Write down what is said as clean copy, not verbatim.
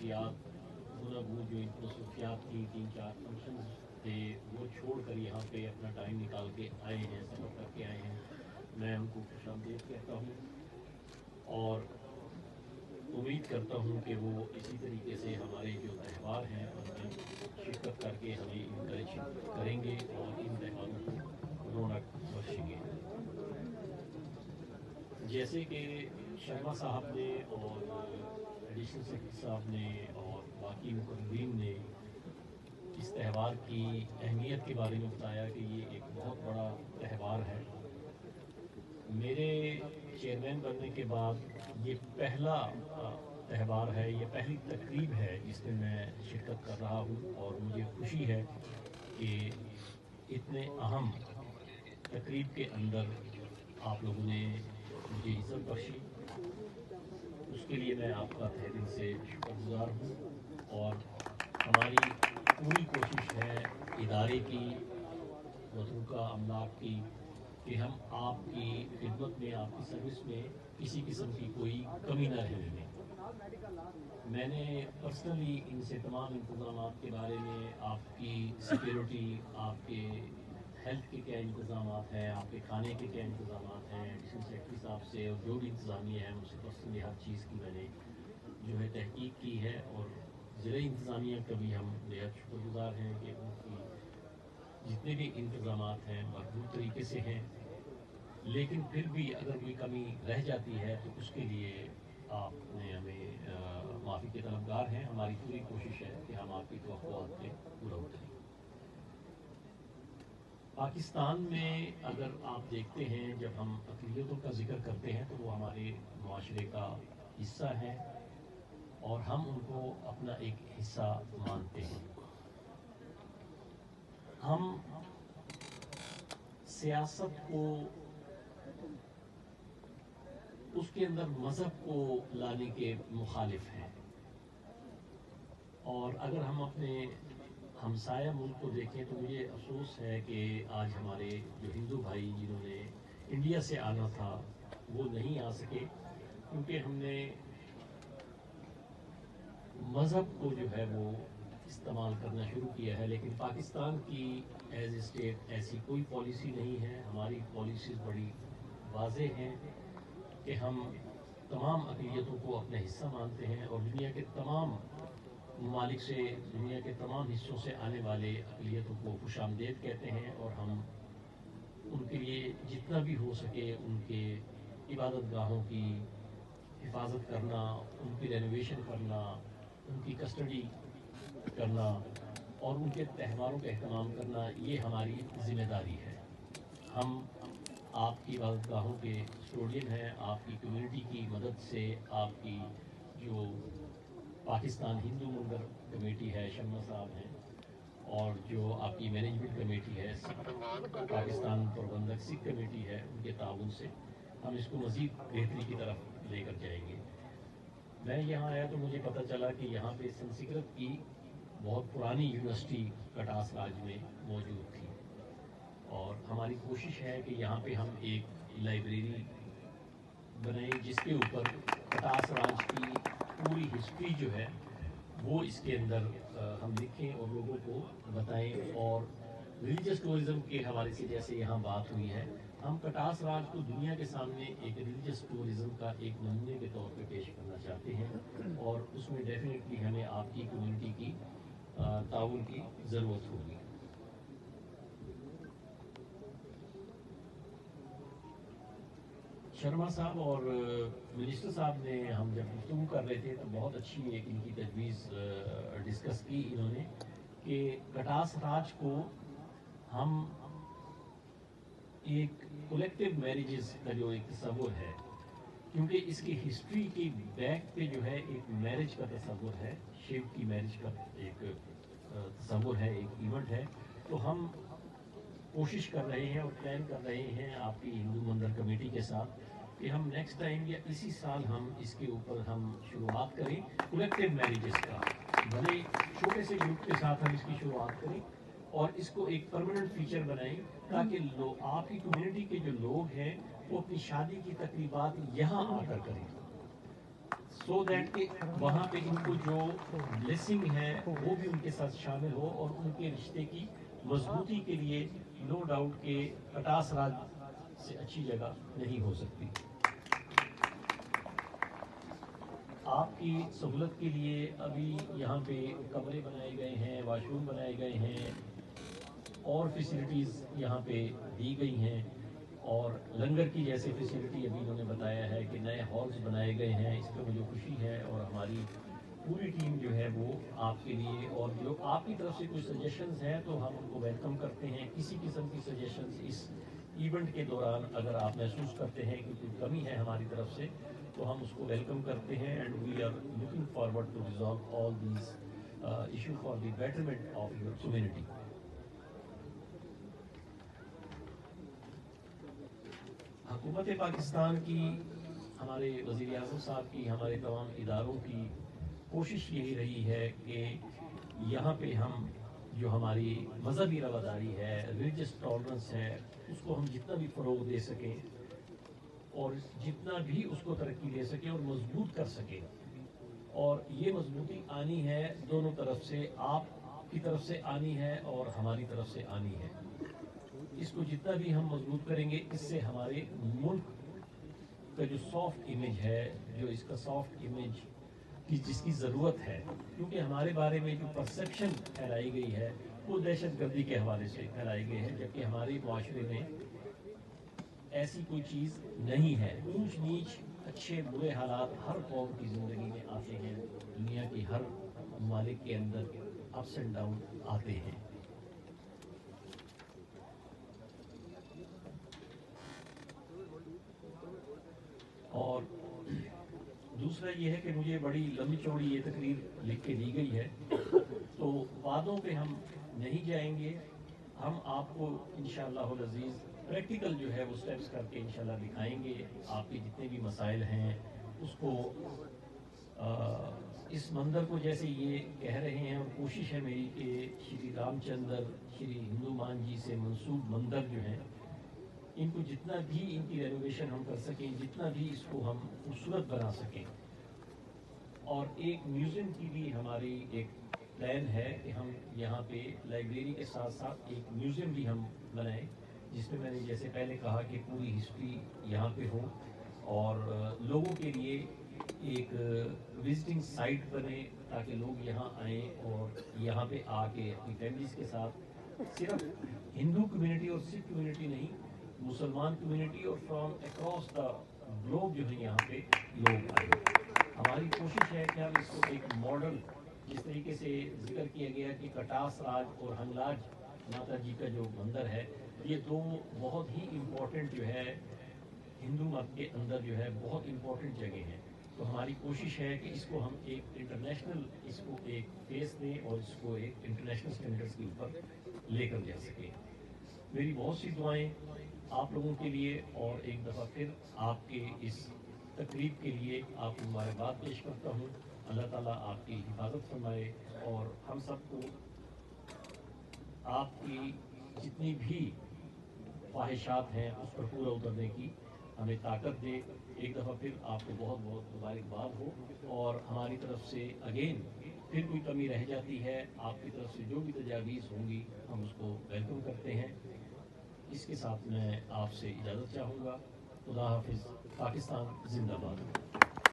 मसरूफियात गुनागू जो मसरूफियात की 3-4 फंक्शन थे वो छोड़ कर यहाँ पे अपना टाइम निकाल के आए हैं, सफ़र करके आए हैं। मैं उनको खुशामदीद कहता हूँ और उम्मीद करता हूँ कि वो इसी तरीके से हमारे जो त्यौहार हैं उनमें शिरकत करके हमें इनकरेज करेंगे और इन त्यौहारों को रौनक बख्शेंगे। जैसे कि शर्मा साहब ने और एडिशनल सेक्रेटरी साहब ने और बाकी मुकर्रीन ने इस त्यौहार की अहमियत के बारे में बताया कि ये एक बहुत बड़ा त्यौहार है। मेरे चेयरमैन बनने के बाद ये पहला त्यौहार है, ये पहली तकरीब है जिसमें मैं शिरकत कर रहा हूँ और मुझे खुशी है कि इतने अहम तकरीब के अंदर आप लोगों ने मुझे इज़्ज़त बख्शी। उसके लिए मैं आपका तहे दिल से शुक्रगुजार हूँ और हमारी पूरी कोशिश है इदारे की, मतरूका अमलाक की, कि हम आपकी खिदमत में, आपकी सर्विस में किसी किस्म की कोई कमी न रहने दें। मैंने पर्सनली इनसे तमाम इंतज़ामात के बारे में, आपकी सिक्योरिटी, आपके हेल्थ के क्या इंतज़ामात हैं, आपके खाने के क्या इंतज़ामात हैं, एडिशनल सेक्रेटरी साहब से और जो भी इंतज़ामिया है उनसे पर्सनली हर चीज़ की मैंने जो है तहकीक की है और ज़िला इंतज़ामिया का भी हम बेहद शुक्रगुजार हैं कि उनकी जितने भी इंतज़ामात हैं भरपूर तरीके से हैं। लेकिन फिर भी अगर कोई कमी रह जाती है तो उसके लिए आपने हमें माफ़ी के तलबगार हैं। हमारी पूरी कोशिश है कि हम आपकी तवक्कुआत पे पूरा उतरें। पाकिस्तान में अगर आप देखते हैं, जब हम अक़लियतों का जिक्र करते हैं तो वो हमारे मुआशरे का हिस्सा है और हम उनको अपना एक हिस्सा मानते हैं। हम सियासत को, उसके अंदर मज़हब को लाने के मुखालिफ हैं और अगर हम अपने हमसाया मुल्क को देखें तो मुझे अफसोस है कि आज हमारे जो हिंदू भाई जिन्होंने इंडिया से आना था वो नहीं आ सके, क्योंकि हमने मज़हब को जो है वो इस्तेमाल करना शुरू किया है। लेकिन पाकिस्तान की एज ए स्टेट ऐसी कोई पॉलिसी नहीं है। हमारी पॉलिसीज़ बड़ी वाज़ेह हैं कि हम तमाम अक़लियतों को अपना हिस्सा मानते हैं और दुनिया के तमाम ममालिक से, दुनिया के तमाम हिस्सों से आने वाले अक़लियतों को खुशामदीद कहते हैं और हम उनके लिए जितना भी हो सके उनके इबादत गाहों की हिफाजत करना, उनकी रेनोवेशन करना, उनकी कस्टडी करना और उनके त्यौहारों का एहतमाम करना, ये हमारी ज़िम्मेदारी है। हम आपकी इबादत गाहों के कस्टोडियन हैं। आपकी कम्युनिटी की मदद से आपकी जो पाकिस्तान हिंदू मंदिर कमेटी है, शर्मा साहब हैं, और जो आपकी मैनेजमेंट कमेटी है, पाकिस्तान प्रबंधक सिख कमेटी है, उनके ताउन से हम इसको मज़ीद बेहतरी की तरफ लेकर जाएंगे। मैं यहाँ आया तो मुझे पता चला कि यहाँ पे संस्कृत की बहुत पुरानी यूनिवर्सिटी कटास राज में मौजूद थी और हमारी कोशिश है कि यहाँ पे हम एक लाइब्रेरी बनाएं जिसके ऊपर कटास राज की पूरी हिस्ट्री जो है वो इसके अंदर हम लिखें और लोगों को बताएं। और रिलीजियस टूरिज़्म के हवाले से जैसे यहाँ बात हुई है, हम कटास राज को दुनिया के सामने एक रिलीजियस टूरिज़्म का एक नमूने के तौर पे पेश करना चाहते हैं और उसमें डेफिनेटली हमें आपकी कम्युनिटी की ताउन की ज़रूरत होगी। शर्मा साहब और मिनिस्टर साहब ने, हम जब गुफ्तगू कर रहे थे तो बहुत अच्छी एक इनकी तजवीज़ डिस्कस की इन्होंने कि कटास राज को हम एक कलेक्टिव मैरिजेस का जो एक तस्वुर है, क्योंकि इसकी हिस्ट्री के बैक पे जो है एक मैरिज का तस्वुर है, शिव की मैरिज का एक तस्वुर है, एक इवेंट है। तो हम कोशिश कर रहे हैं और प्लान कर रहे हैं आपकी हिंदू मंदिर कमेटी के साथ कि हम नेक्स्ट टाइम या इसी साल हम इसके ऊपर हम शुरुआत करें कलेक्टिव मैरिजेस का। भले छोटे से ग्रुप के साथ हम इसकी शुरुआत करें और इसको एक परमानेंट फीचर बनाएं ताकि आपकी कम्युनिटी के जो लोग हैं वो अपनी शादी की तकरीबात यहाँ आकर करें। سو دیٹ کہ وہاں پہ ان کو جو بلیسنگ ہے وہ بھی ان کے ساتھ شامل ہو اور ان کے رشتے کی مضبوطی کے لیے نو ڈاؤٹ کہ کٹاس راج سے اچھی جگہ نہیں ہو سکتی. آپ کی سہولت کے لیے ابھی یہاں پہ کمرے بنائے گئے ہیں, واش روم بنائے گئے ہیں, اور فیسلٹیز یہاں پہ دی گئی ہیں, اور لنگر کی جیسے فیسلٹی ابھی انہوں نے بتایا ہے کہ نئے ہالز بنائے گئے ہیں. اس پہ مجھے خوشی ہے, اور ہماری پوری ٹیم جو ہے وہ آپ کے لیے, اور جو آپ کی طرف سے کوئی سجیشنز ہیں تو ہم ان کو ویلکم کرتے ہیں. کسی قسم کی سجیشنز اس ایونٹ کے دوران اگر آپ محسوس کرتے ہیں کہ کوئی کمی ہے ہماری طرف سے تو ہم اس کو ویلکم کرتے ہیں. And we are looking forward to resolve all these issue for the betterment of your community. حکومت پاکستان کی, ہمارے وزیر اعظم صاحب کی, ہمارے تمام اداروں کی کوشش یہی رہی ہے کہ یہاں پہ ہم جو ہماری مذہبی رواداری ہے, ریلیجس ٹالرنس ہے, اس کو ہم جتنا بھی فروغ دے سکیں اور جتنا بھی اس کو ترقی دے سکیں اور مضبوط کر سکیں. اور یہ مضبوطی آنی ہے دونوں طرف سے, آپ کی طرف سے آنی ہے اور ہماری طرف سے آنی ہے. اس کو جتنا بھی ہم مضبوط کریں گے اس سے ہمارے ملک کا جو سافٹ امیج ہے, جو اس کا سافٹ امیج کی جس کی ضرورت ہے, کیونکہ ہمارے بارے میں جو پرسیپشن پھیلائی گئی ہے وہ دہشت گردی کے حوالے سے پھیلائی گئی ہے, جبکہ ہمارے معاشرے میں ایسی کوئی چیز نہیں ہے. اونچ نیچ, اچھے برے حالات ہر قوم کی زندگی میں آتے ہیں, دنیا کی ہر ممالک کے اندر اپس اینڈ ڈاؤن آتے ہیں. اور دوسرا یہ ہے کہ مجھے بڑی لمبی چوڑی یہ تقریر لکھ کے دی گئی ہے, تو وعدوں پہ ہم نہیں جائیں گے. ہم آپ کو انشاءاللہ العزیز پریکٹیکل جو ہے وہ سٹیپس کر کے انشاءاللہ دکھائیں گے. آپ کے جتنے بھی مسائل ہیں اس کو اس مندر کو جیسے یہ کہہ رہے ہیں, اور کوشش ہے میری کہ شری رام چندر, شری ہندومان جی سے منسوب مندر جو ہیں ان کو جتنا بھی ان کی رینوویشن ہم کر سکیں, جتنا بھی اس کو ہم خوبصورت بنا سکیں. اور ایک میوزیم کی بھی ہماری ایک پلان ہے کہ ہم یہاں پہ لائبریری کے ساتھ ساتھ ایک میوزیم بھی ہم بنائیں, جس میں نے جیسے پہلے کہا کہ پوری ہسٹری یہاں پہ ہو, اور لوگوں کے لیے ایک وزٹنگ سائٹ بنے تاکہ لوگ یہاں آئیں اور یہاں پہ آ کے اپنی فیملیز کے ساتھ, صرف ہندو کمیونٹی اور سکھ کمیونٹی نہیں, مسلمان کمیونٹی اور فرام اکراس دا گلوب جو ہے یہاں پہ لوگ آئے. ہماری کوشش ہے کہ ہم اس کو ایک ماڈل, جس طریقے سے ذکر کیا گیا کہ کٹاس راج اور ہنگلاج ماتا جی کا جو مندر ہے, یہ دو بہت ہی امپورٹنٹ جو ہے ہندو مت کے اندر جو ہے بہت امپورٹنٹ جگہ ہیں. تو ہماری کوشش ہے کہ اس کو ہم ایک انٹرنیشنل, اس کو ایک فیس دیں اور اس کو ایک انٹرنیشنل اسٹینڈرڈس کے اوپر لے کر جا سکیں. میری بہت سی دعائیں آپ لوگوں کے لیے, اور ایک دفعہ پھر آپ کے اس تقریب کے لیے آپ کو مبارکباد پیش کرتا ہوں. اللہ تعالیٰ آپ کی حفاظت فرمائے اور ہم سب کو آپ کی جتنی بھی خواہشات ہیں اس پر پورا اترنے کی ہمیں طاقت دے. ایک دفعہ پھر آپ کو بہت بہت مبارکباد ہو, اور ہماری طرف سے اگین پھر کوئی کمی رہ جاتی ہے, آپ کی طرف سے جو بھی تجاویز ہوں گی ہم اس کو ویلکم کرتے ہیں. اس کے ساتھ میں آپ سے اجازت چاہوں گا. خدا حافظ. پاکستان زندہ باد.